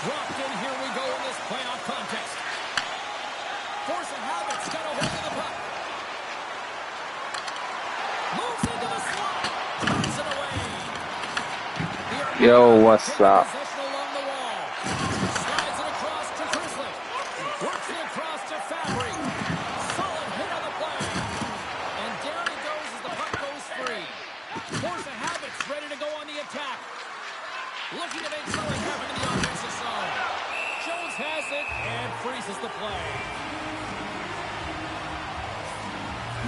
Dropped in, here we go in this playoff contest. Force of habit's got a hold of the puck. Moves into the slot. Turns it away. Yo, what's up? Possession along the wall. Slides it across to Chrisley. Works it across to Fabry. Solid hit on the play. And down he goes as the puck goes free. Force of habit's ready to go on the attack. Looking to make something happen in the offensive zone. Jones has it and freezes the play.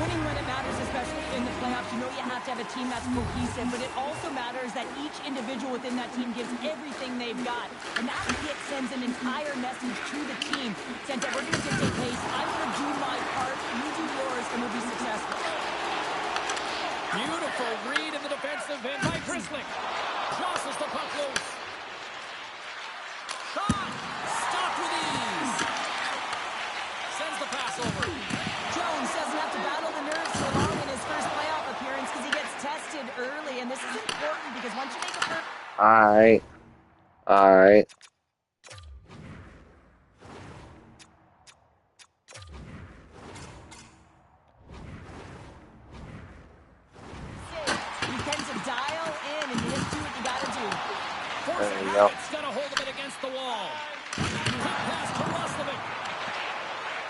Winning when it matters, especially in the playoffs, you know you have to have a team that's cohesive, but it also matters that each individual within that team gives everything they've got. And that hit sends an entire message to the team, saying that we're going to dictate pace, I'm going to do my part, you do yours, and we'll be successful. Beautiful read in the defensive end by Chrisley. Jostles the puck loose. Shot! Stopped with ease. Sends the pass over. Jones doesn't have to battle the nerves so long in his first playoff appearance because he gets tested early, and this is important because once you make a first... Alright. Alright. You tend to dial in, and you just do what you got to do. There you go. It's got a hold of it against the wall. Quick pass to Roslovic.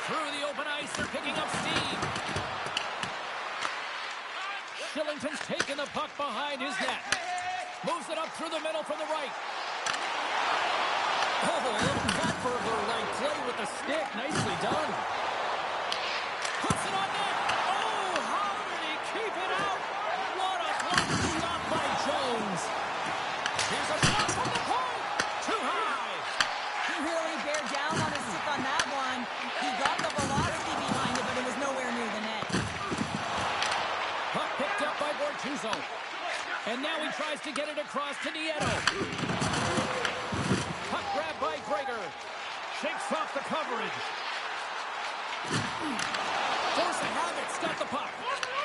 Through the open ice, they're picking up steam. Shillington's taking the puck behind his net. Moves it up through the middle from the right. Oh, a little cut burglar-like play with the stick. Nicely done. Puts it on net. Oh, how did he keep it out? What a block stop by Jones. Here's a shot from the point. Too high. He really bared down on his stick on that one. He got the velocity behind it, but it was nowhere near the net. Puck picked up by Bortuzzo. And now he tries to get it across to Nieto. Puck grabbed by Gregor. Shakes off the coverage. Force of habit's got the puck.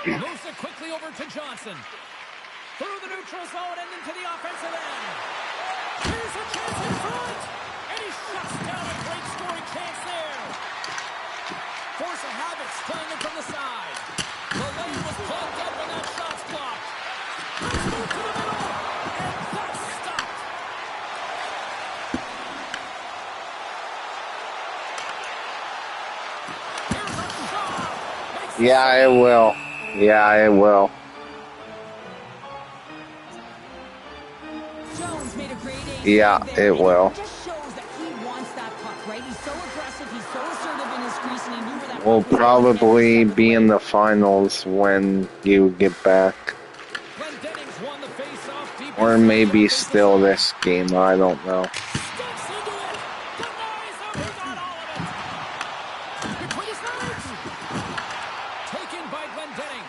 Moves it quickly over to Johnson. Through the neutral zone and into the offensive end. Here's a chance in front. And he shuts down a great scoring chance there. Force of habit's playing it from the side. The lane was plugged up and that shot's blocked. Let's move to the middle. And that's stopped. Here's a shot. Yeah, it will. Yeah, it will. Jones made a great ace. Yeah, it will. It just shows that he wants that puck, right? He's so aggressive, he's so assertive in his crease, and he knew where that We'll puck was probably going. be in the finals when you get back. Glendening's won the face-off deep Or maybe still this game, I don't know. Steps into it. Denies him. He got all of it. Between his legs. Taken by Glendening.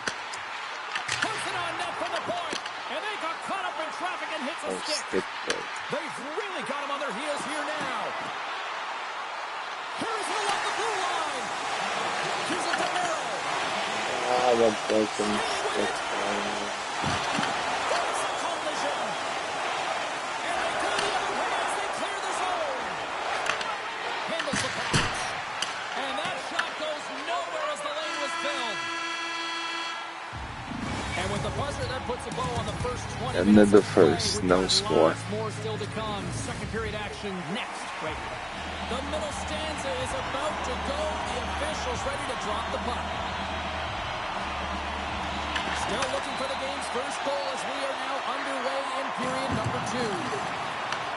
Puts it on net from the point. And they got caught up in traffic and hits a stick. They've really got him on their heels here now. Here's the along the blue line. Here's a DeMero. Ah, the broken stick. End of the first, no score. More still to come. Second period action next. Right. The middle stanza is about to go. The officials ready to drop the puck. Still looking for the game's first goal as we are now underway in period number 2.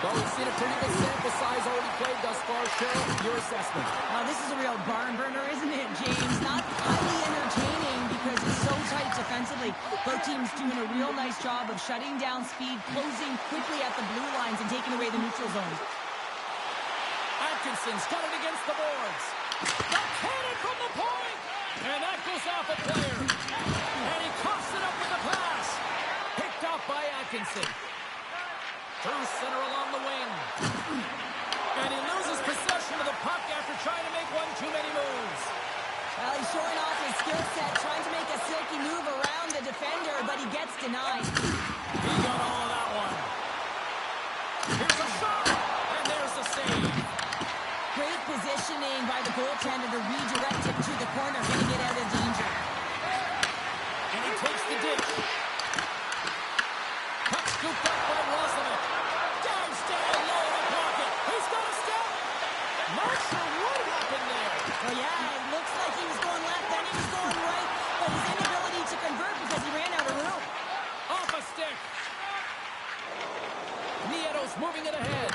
Well, we've seen a pretty good sample size already played thus far. Cheryl, your assessment. Well, this is a real barn burner, isn't it, James? Not highly entertaining because it's so tight defensively. Both teams doing a real nice job of shutting down speed, closing quickly at the blue lines, and taking away the neutral zone. Atkinson's got it against the boards. The cannon from the point! And that goes off a player. And he coughs it up with the pass. Picked up by Atkinson. Through center along the wing. And he loses possession of the puck after trying to make one too many moves. Well, he's showing off his skill set, trying to make a silky move around the defender, but he gets denied. He got all of that one. Here's a shot, and there's the save. taken by the goaltender to redirect it to the corner, getting it out of danger. And he takes the ditch. Puck scooped up by Roslovic. Dives down low in the pocket. He's got a step. Not sure what happened there. Well, yeah, it looks like he was going left, then he was going right, but his inability to convert because he ran out of room. Off a stick. Nieto's moving it ahead.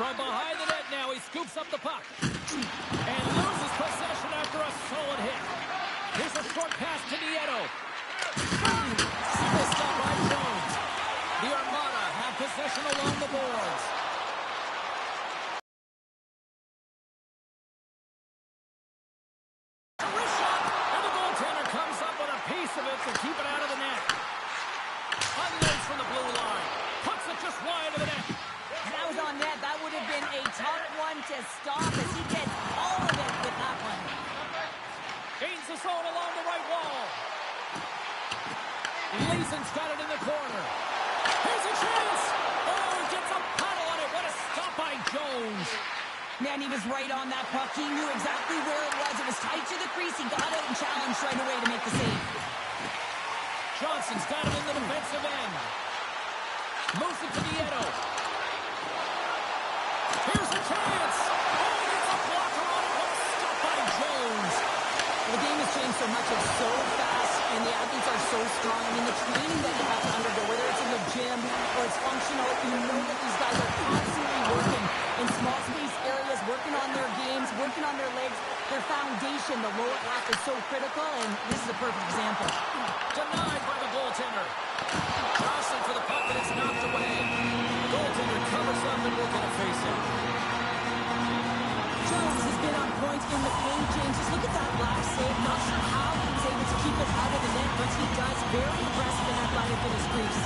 From behind the net now, he scoops up the puck. And loses possession after a solid hit. Here's a short pass to Nieto. Single stop by Jones. The Armada have possession along the boards. A wrist shot, and the goaltender comes up with a piece of it to keep it out of the net. Unloads from the blue line. Puts it just wide of the net. If that was on net, that would have been a tough one to stop as he gets all of it with that one. Gains the zone along the right wall. Leeson's got it in the corner. Here's a chance. Oh, gets a paddle on it. What a stop by Jones. Man, he was right on that puck. He knew exactly where it was. It was tight to the crease. He got out and challenged right away to make the save. Johnson's got it in the defensive end. Moves it to Nieto. Here's a chance. Oh, he gets a blocker on it. What a stop by Jones. The game has changed so much. It's so fast, and the athletes are so strong. I mean, the training that you have to undergo, whether it's in the gym or it's functional, you know that these guys are constantly working in small space areas, working on their games, working on their legs. Their foundation, the lower half, is so critical, and this is a perfect example. Denied by the goaltender. Johnson for the puck, and it's knocked away. The goaltender covers up and will get a face-off. Jones has been on point in the paint, James. Just look at that last save. Not sure how he was able to keep it out of the net, but he does. Very impressive and athletic in his crease.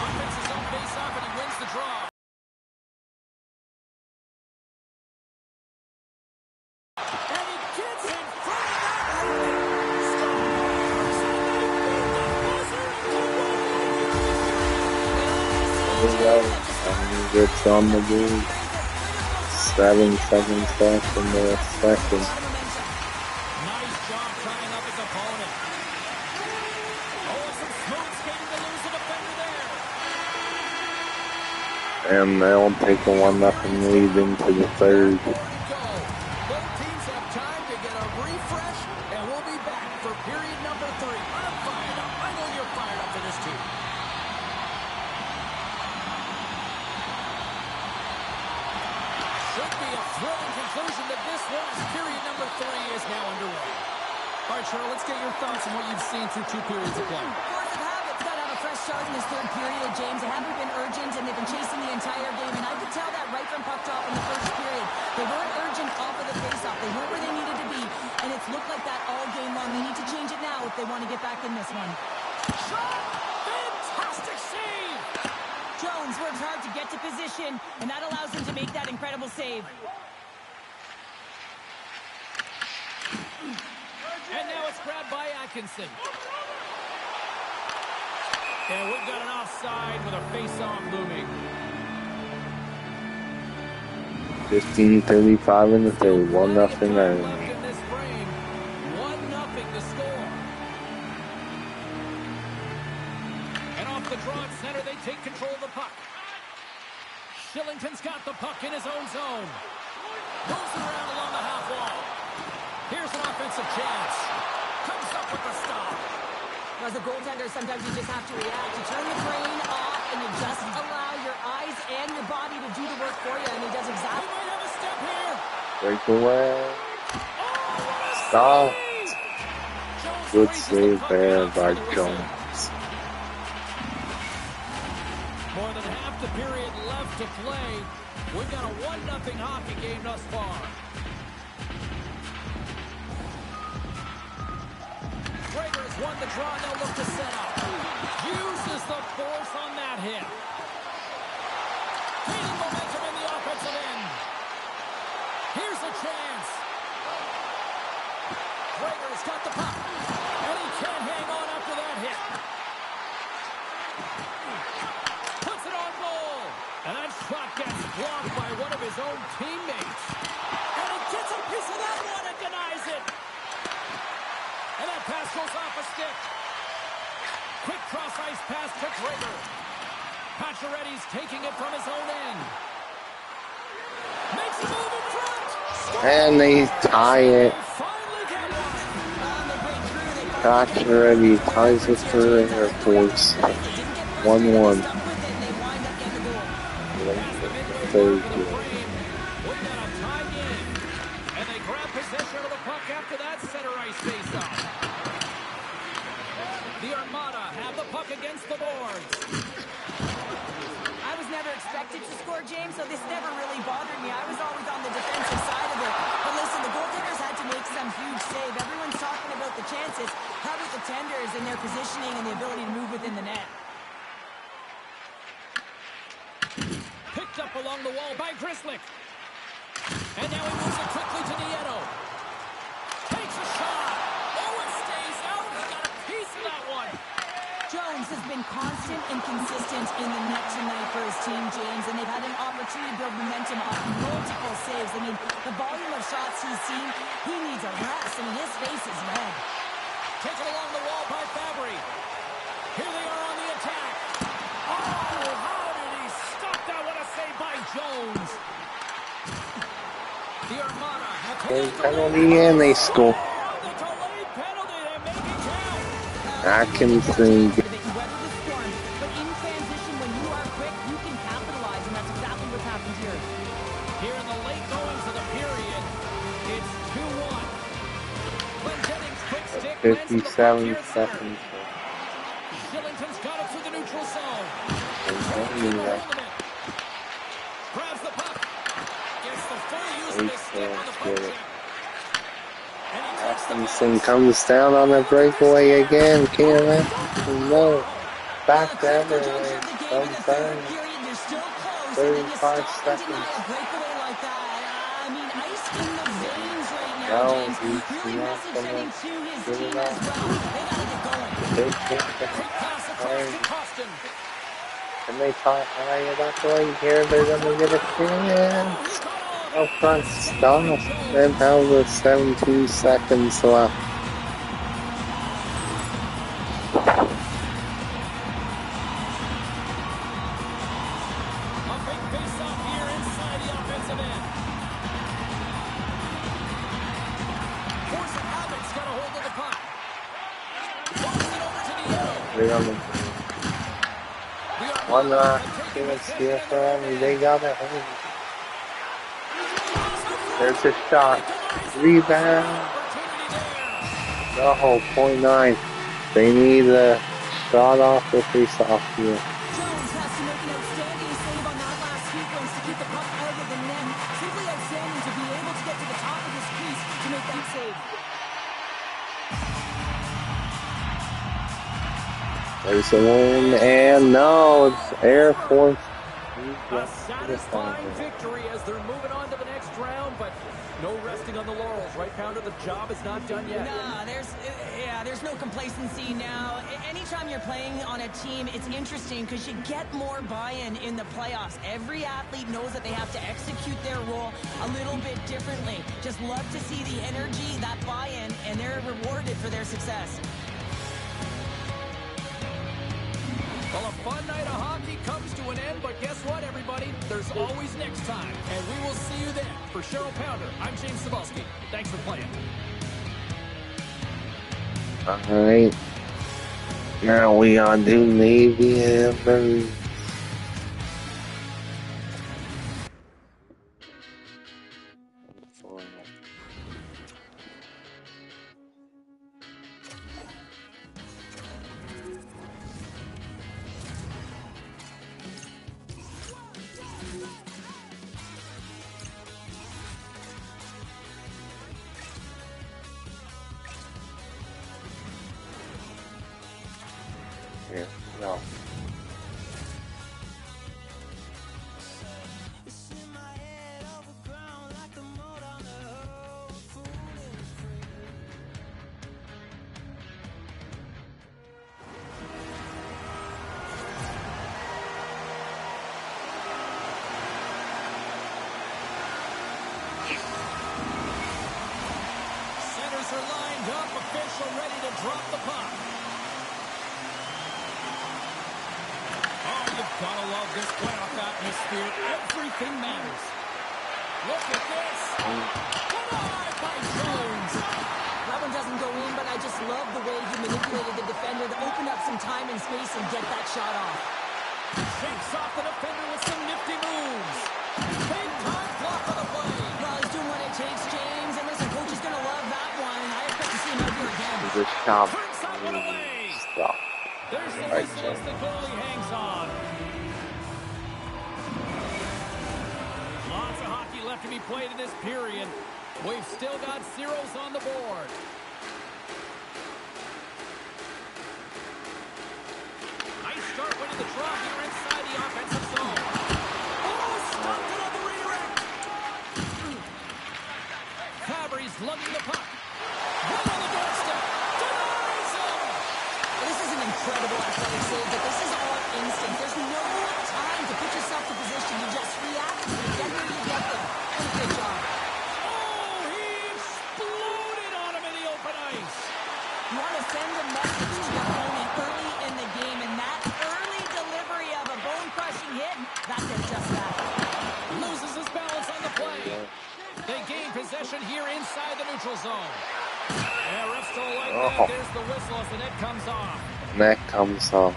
Offense is on face-off, and he wins the draw. And he gets in front of that. It's on the board. 7 seconds left in the second. Nice job tying up his opponent. Oh, some smooth skating to lose the defender there. And they'll take a 1-0 lead into the third. Both teams have time to get a refresh, and we'll be back for period number 3. I'm fired up. I know you're fired up for this too. Should be a thrilling conclusion to this one as period number 3 is now underway. All right, Cheryl, let's get your thoughts on what you've seen through 2 periods of play. Force of habit's got to have a fresh start in this third period, James. They haven't been urgent, and they've been chasing the entire game. And I could tell that right from puck drop in the first period. They weren't urgent off of the faceoff. They weren't where they needed to be. And it's looked like that all game long. They need to change it now if they want to get back in this one. Shot! Fantastic save! Jones works hard to get to position, and that allows him to make that incredible save. And now it's grabbed by Atkinson. And we've got an offside with a face-off looming. 15:35 in the third. 1-0 Ireland. Left in this frame. 1-0 to score. And off the draw at center, they take control of the puck. Shillington's got the puck in his own zone. Moves it around along the half wall. Here's an offensive chance. Comes up with the stop. As a goaltender, sometimes you just have to react. You turn the brain off, and you just allow your eyes and your body to do the work for you, and he does He exactly. might have a step here. Breakaway. Oh, what a Stop. save! Jones Good raises the save puck there out for by the whistle. Jones. More than half the period left to play. We've got a 1-0 hockey game thus far. Gregor has won the draw. They'll look to set up. Uses the force on that hit. Gaining momentum in the offensive end. Here's a chance. Gregor's got the puck. And he can't hang on after that hit. Puts it on goal. And that shot gets blocked. that pass goes off a stick. Quick cross ice pass to Traeger. Pacioretty's taking it from his own end. Makes a move in front. And they tie it. Finally get one. Pacioretty ties it for Air Force. 1-1. Third game. Wouldn't that a tie game? And they grab possession of the puck after that center ice faceoff. The Armada have the puck against the boards. I was never expected to score, James, so this never really bothered me. I was always on the defensive side of it. But listen, the goaltenders had to make some huge save. Everyone's talking about the chances. How about the tenders and their positioning and the ability to move within the net? Picked up along the wall by Grzelcyk. And now he moves it quickly to Nieto. Takes a shot. Oh, it stays out. He got a piece of that one. Jones has been constant and consistent in the net tonight for his team, James, and they've had an opportunity to build momentum off multiple saves. I mean, the volume of shots he's seen, he needs a rest. I mean, his face is red. Taken along the wall by Fabry. Here they are on the attack. Oh, how did he stop that? What a save by Jones. The Armada have taken Penalty and they score. the delayed penalty. They make it count. Atkinson. They can weather the storm, but in transition, when you are quick, you can capitalize, and that's exactly what's happened here. Here in the late goings of the period, it's 2-1. Glenn Jennings, quick stick, lands in the puck 57 here at center. seconds. Shillington's got it through the neutral zone. Grabs the puck. Gets the full use of his stick on the poke check. And he takes the Atkinson comes down on a breakaway again. Can't let no. Back the other way. Sometimes. 35 seconds. No, he's not gonna give it up. They can't quick pass across to Costin. and they tie it up right here. They're gonna get a chance. Up front, stop. Then how with 17 seconds left. A big face-off here inside the offensive end. Force of habit's got a hold of the puck. Throws it over to Nieto. They're on the one give it here for them. They got it. There's a shot. Rebound. Oh, 0.9. They need a shot off the face-off here. Jones has to make an outstanding save on that last sequence to keep the puck out of the net. Simply outstanding to be able to get to the top of his crease to make that save. There's a one, and no, it's Air Force. A satisfying victory as they're moving on to the next round, but no resting on the laurels, right, Pounder? The job is not done yet. Nah, there's no complacency now. Anytime you're playing on a team, it's interesting because you get more buy-in in the playoffs. Every athlete knows that they have to execute their role a little bit differently. Just love to see the energy, that buy-in, and they're rewarded for their success. Well, a fun night of hockey comes to an end, but guess what, everybody? There's always next time, and we will see you then. For Cheryl Pounder, I'm James Cebulski. Thanks for playing. Alright. Now we gotta do Navy and yeah, no. Centers are lined up official ready to drop the puck. Oh, you've got to love this playoff atmosphere. Everything matters. Look at this. Denied by Jones. That one doesn't go in, but I just love the way he manipulated the defender to open up some time and space and get that shot off. Shakes off the defender with some nifty moves. Big time block on the play. Well, he's doing what it takes, James. And listen, coach is going to love that one. I expect to see him out here again. The shot. Turns that one away. Stop. There's the Right, whistle as the goalie hangs on. Lots of hockey left to be played in this period. We've still got zeros on the board. Nice start winning the draw here inside the offensive zone. Oh, stopped it on the redirect. Fabry's lugging the puck. Right on the doorstep. Denies him. This is an incredible athletic save, but this is all instinct. There's no time to put yourself in position. You just react and you get where you get there. What a good job. Oh, he exploded on him in the open ice. You want to send a message to your opponent early in the game, and that early delivery of a bone-crushing hit, that did just that. Loses his balance on the play. They gain possession here inside the neutral zone. Yeah, refs don't like that. There's the whistle as the net comes off. Net comes off.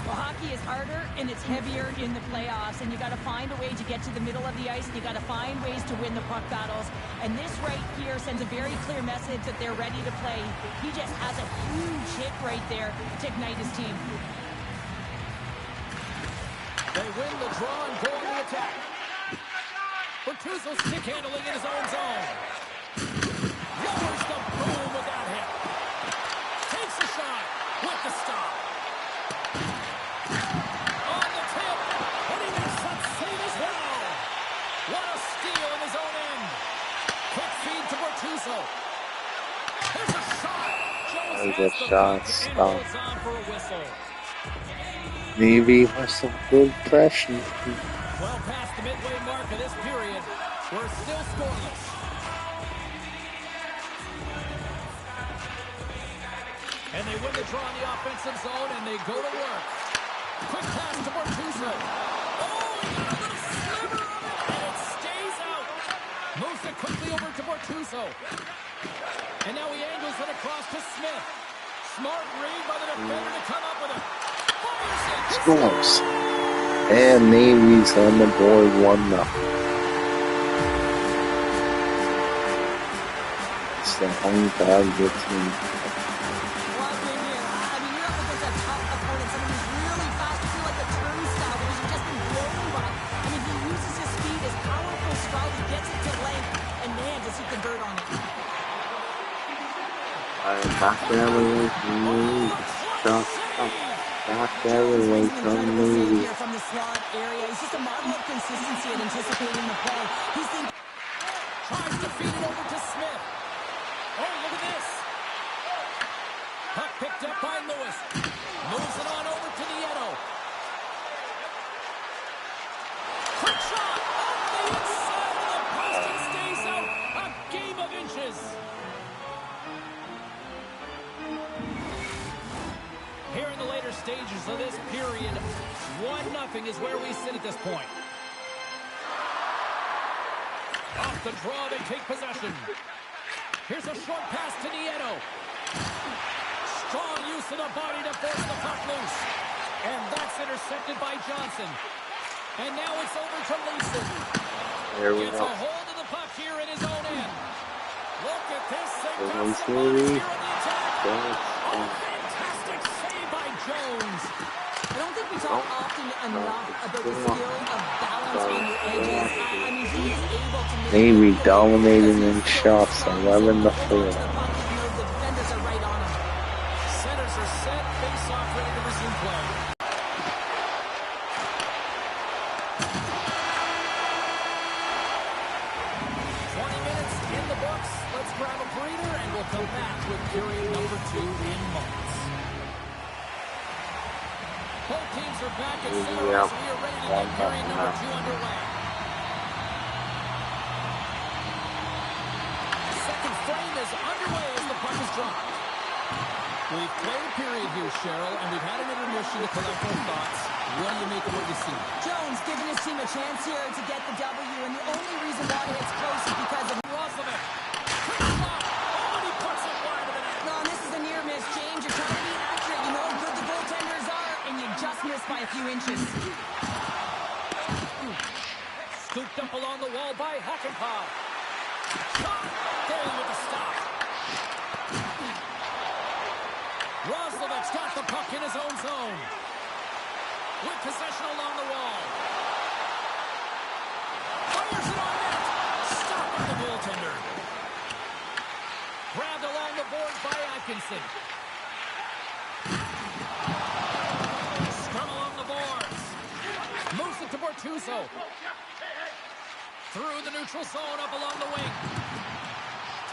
Well, hockey is harder and it's heavier in the playoffs, and you got to find a way to get to the middle of the ice, and you got to find ways to win the puck battles. And this right here sends a very clear message that they're ready to play. He just has a huge hit right there to ignite his team. They win the draw and go on the attack. Bertuzzo stick handling in his own zone. Lowers the boom with that hit. Takes a shot with the stop. On the tip, and he makes that save as well. What a steal in his own end. Quick feed to Bertuzzo. There's a shot. Jones There's has a the shot. puck, and Stop. holds on for a whistle. Navy with some good pressure. Well past the midway mark of this period, we're still scoreless. And they win the draw in the offensive zone, and they go to work. Quick pass to Bertuzzo. Oh, he got a little sliver of it, and it stays out. Moves it quickly over to Bertuzzo. And now he angles it across to Smith. Smart read by the defender to come up with it. Fires it. Scores. And Navy's on the board 1-0. It's the home crowd gets me. Well, I've been here. I mean, you're up against a tough opponent, someone who's really fast. You feel like a turnstile because you've just been blown by. I mean, he uses his speed, his powerful stride, he gets it to length, and man, does he convert on it. Back there away from me. Back there away from me. Here from the slot area, he's just a model of consistency and anticipating the play. He's thinking. Tries to feed it over to Smith. Oh, look at this. Puck picked up by Lewis. Moves it on over to Nieto. Quick shot off the inside of the post and stays out. A game of inches. Here in the later stages of this period, 1-0 is where we sit at this point. Off the draw, they take possession. Here's a short pass to Nieto. Strong use of the body to force the puck loose. And that's intercepted by Johnson. And now it's over to Leeson. There we Gets go. a hold of the puck here in his own end. Look at this. They got There's some bodies Lee. here on the attack. Oh, fantastic save by Jones. I don't think we talk often enough about the skill of balance on your edges. I mean, he is able to make Navy dominating in shots 11-4. the defenders are right on him. Centers are set. Face-off ready to resume play. In the books, let's grab a breather and we'll come back with period number 2 in moments. Both teams are back at center as we are ready to get period number 2 underway. Second frame is underway as the puck dropped. We've played a period here, Cheryl, and we've had an intermission to collect our thoughts. What do you make of what you see? Jones giving his team a chance here to get the W, and the only reason why it's close is because of Roslovic. Quick shot. Oh, and he puts it wide of the net. No, this is a near miss, James. You're trying to be accurate. You know how good the goaltenders are, and you just missed by a few inches. Scooped up along the wall by Hakanpää. Shot. Goalie with the stop. Roslovic's got the puck in his own zone. With possession along the wall. Fires it on net. Stopped by the goaltender. Grabbed along the boards by Atkinson. Scrum along the boards. Moves it to Bortuzzo. Through the neutral zone up along the wing.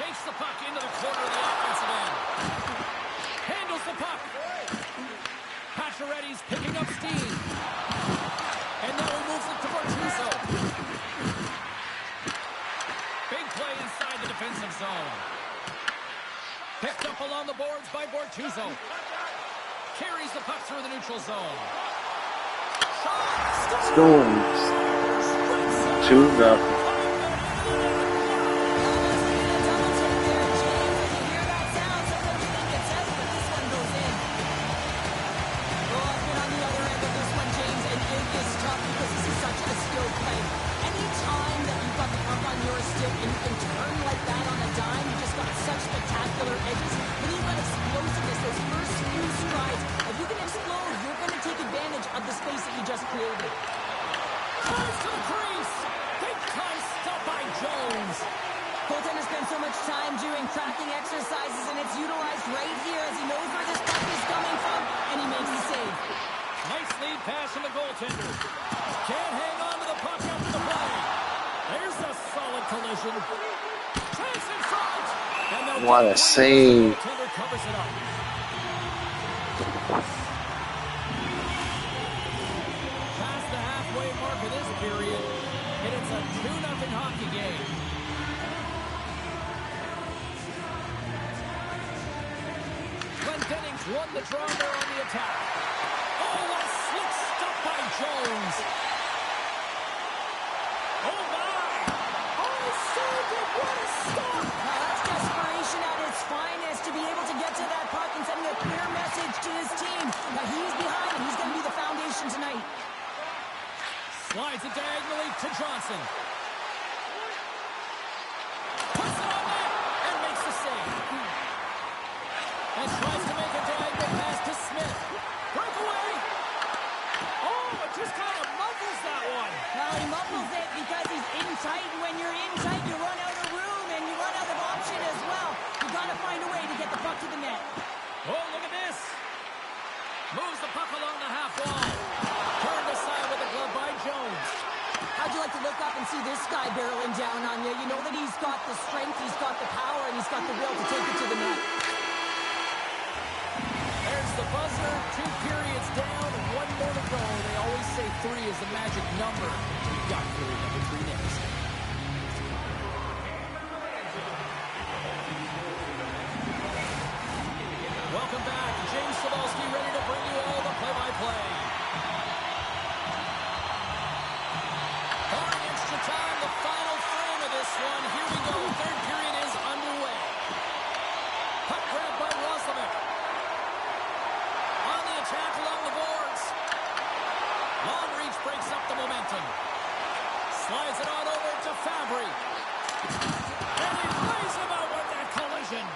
Takes the puck into the corner of the offensive end. Handles the puck. Pacioretty's picking up steam. And now he moves it to Bortuzzo. Big play inside the defensive zone. Picked up along the boards by Bortuzzo. Carries the puck through the neutral zone. Storms. 2-0. Goaltender spends so much time doing tracking exercises, and it's utilized right here as he knows where this puck is coming from, and he makes the save. Nice lead pass from the goaltender. Can't hang on to the puck after the play. There's a solid collision. Chance in front. And what a save. The goaltender covers it up. Past the halfway mark of this period, and it's a 2-0 hockey game. Dennings won the draw there on the attack. Oh, what a slick stop by Jones. Oh, my. Oh, so good. What a stop. Now, that's desperation at its finest to be able to get to that puck and sending a clear message to his team that he's behind and he's going to be the foundation tonight. Slides it diagonally to Johnson. Puts it on net and makes the save. And tries to make a diagonal pass to Smith. Breakaway. Oh, it just kind of muffles that one. Well, he muffles it because he's in tight, and when you're in tight, you run out of room, and you run out of option as well. You've got to find a way to get the puck to the net. Oh, look at this. Moves the puck along the half wall. Turned aside with a glove by Jones. How'd you like to look up and see this guy barreling down on you? You know that he's got the strength, he's got the power, and he's got the will to take it to the net. There's the buzzer. 2 periods down, 1 more to go. They always say 3 is the magic number. We've got period number 3 next. Welcome back. James Cybulski ready to bring you all the play-by-play. Barring extra time, the final frame of this one. Here we go. 3rd period is underway. Puck grab by Roslovic. On the attack along the boards. Long reach breaks up the momentum. Slides it on over to Fabry. And he plays him out with that collision.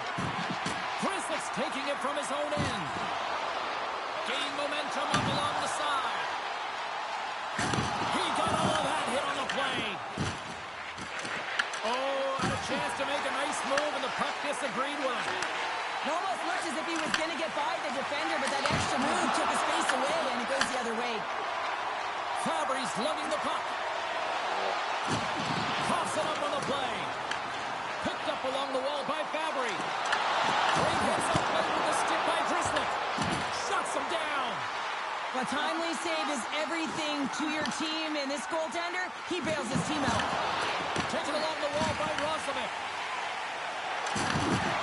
Chryslix taking it from his own end. Gain momentum up along the side. He got all of that hit on the play. Oh, had a chance to make a nice move, and the puck disagreed with him. It almost looks as if he was going to get by the defender, but that extra move took his space away, and it goes the other way. Fabry's lugging the puck. Coughs it up on the play. Picked up along the wall by Fabry. Great hits up with the stick by Chryslix. Shuts him down. A timely save is everything to your team, and this goaltender, he bails his team out. Taken along the wall by Roslovic.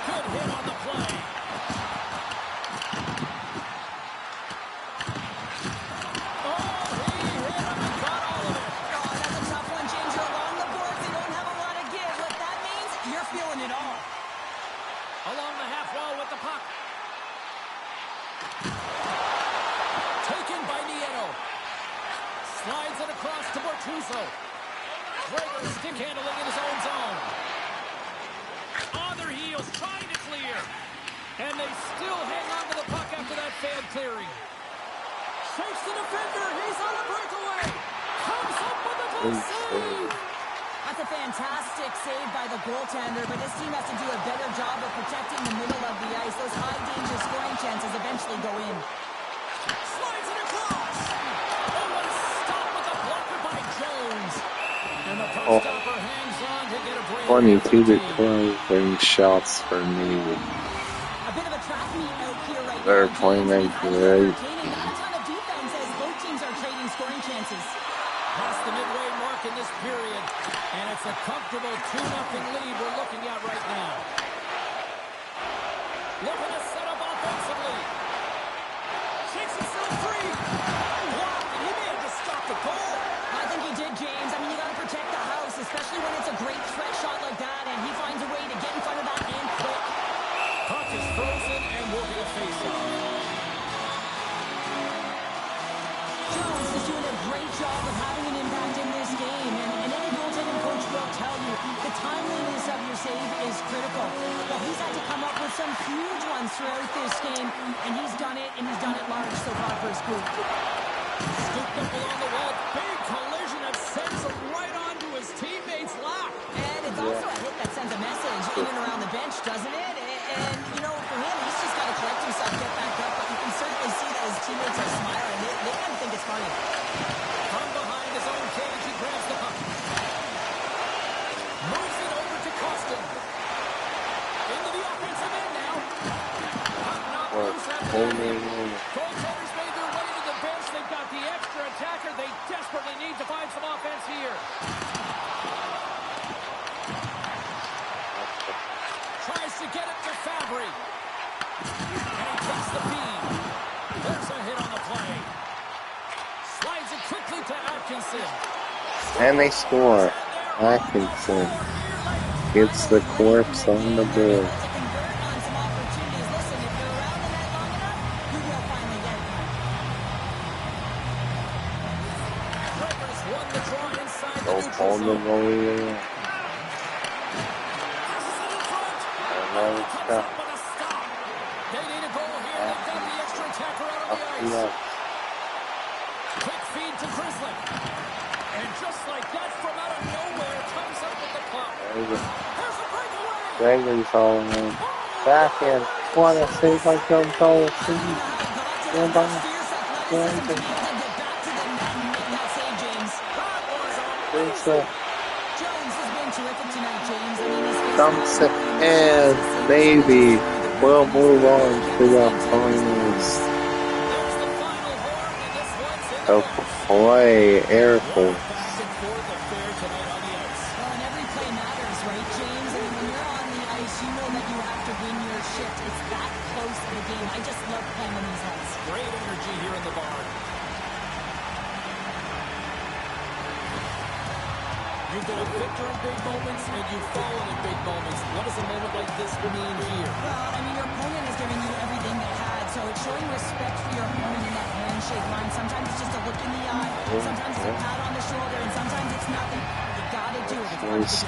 Good hit on the play. Russo. Gregor stick handling in his own zone. On their heels, trying to clear. And they still hang on to the puck after that failed clearing. Shakes the defender. He's on a breakaway. Comes up with a good save. That's a fantastic save by the goaltender, but this team has to do a better job of protecting the middle of the ice. Those high-danger scoring chances eventually go in. Slides it across. Oh, what a stop with the blocker by Jones. And the puck stopper hangs on to get a break. 22 to 12 in shots for me. A bit of a track meet out here right now. They're playing James, that great. not a ton of defense as both teams are trading scoring chances. Past the midway mark in this period. And it's a comfortable 2-0 lead we're looking at right now. Looking to set up offensively. Shakes himself free. Blocked, and he may have just stopped the goal. I think he did, James. I mean, you got to protect the house, especially when it's a great threat shot like that, and he finds a way to get in front of that and quick. Puck is frozen, and we'll get a face-off. Jones is doing a great job of having an impact in this game, and any goaltending coach will tell you the timeliness of your save is critical. Well, he's had to come up with some huge ones throughout this game, and he's done it large so far for his group. Scooped up along the wall. Big collision that sends him right onto his teammate's lap. And it's also a hit that sends a message in and around the bench, doesn't it? And, you know, for him, he's just got to collect himself, get back up, but you can certainly see that his teammates are smiling. They kind of think it's funny. From behind his own cage, he grabs the puck. Moves it over to Costin. Into the offensive end now. Puck knocked loose after that hit. Goaltenders made their way to the bench. They've got the extra attacker. They desperately need to find some offense here. Tries to get it to Fabry. And he takes the feed. There's a hit on the play. Slides it quickly to Atkinson. And they score. Atkinson gets the corpse on the board. Don't hold the goalie. They need a goal here. They've got the extra attacker out on the ice. Quick feed to Grizzly. And just like that, from out of nowhere, comes up with the puck. There's a breakaway. Gregory's all in. Back in. What a save by Joe Dawson. Dumps it and maybe we'll move on to the finals. The play, Air Force. You've been a victor in big moments, and you've fallen in big moments. What does a moment like this mean here? Well, I mean, your opponent is giving you everything they had, so it's showing respect for your opponent in that handshake line. Sometimes it's just a look in the eye, sometimes it's a pat on the shoulder, and sometimes it's nothing. You gotta do it. It's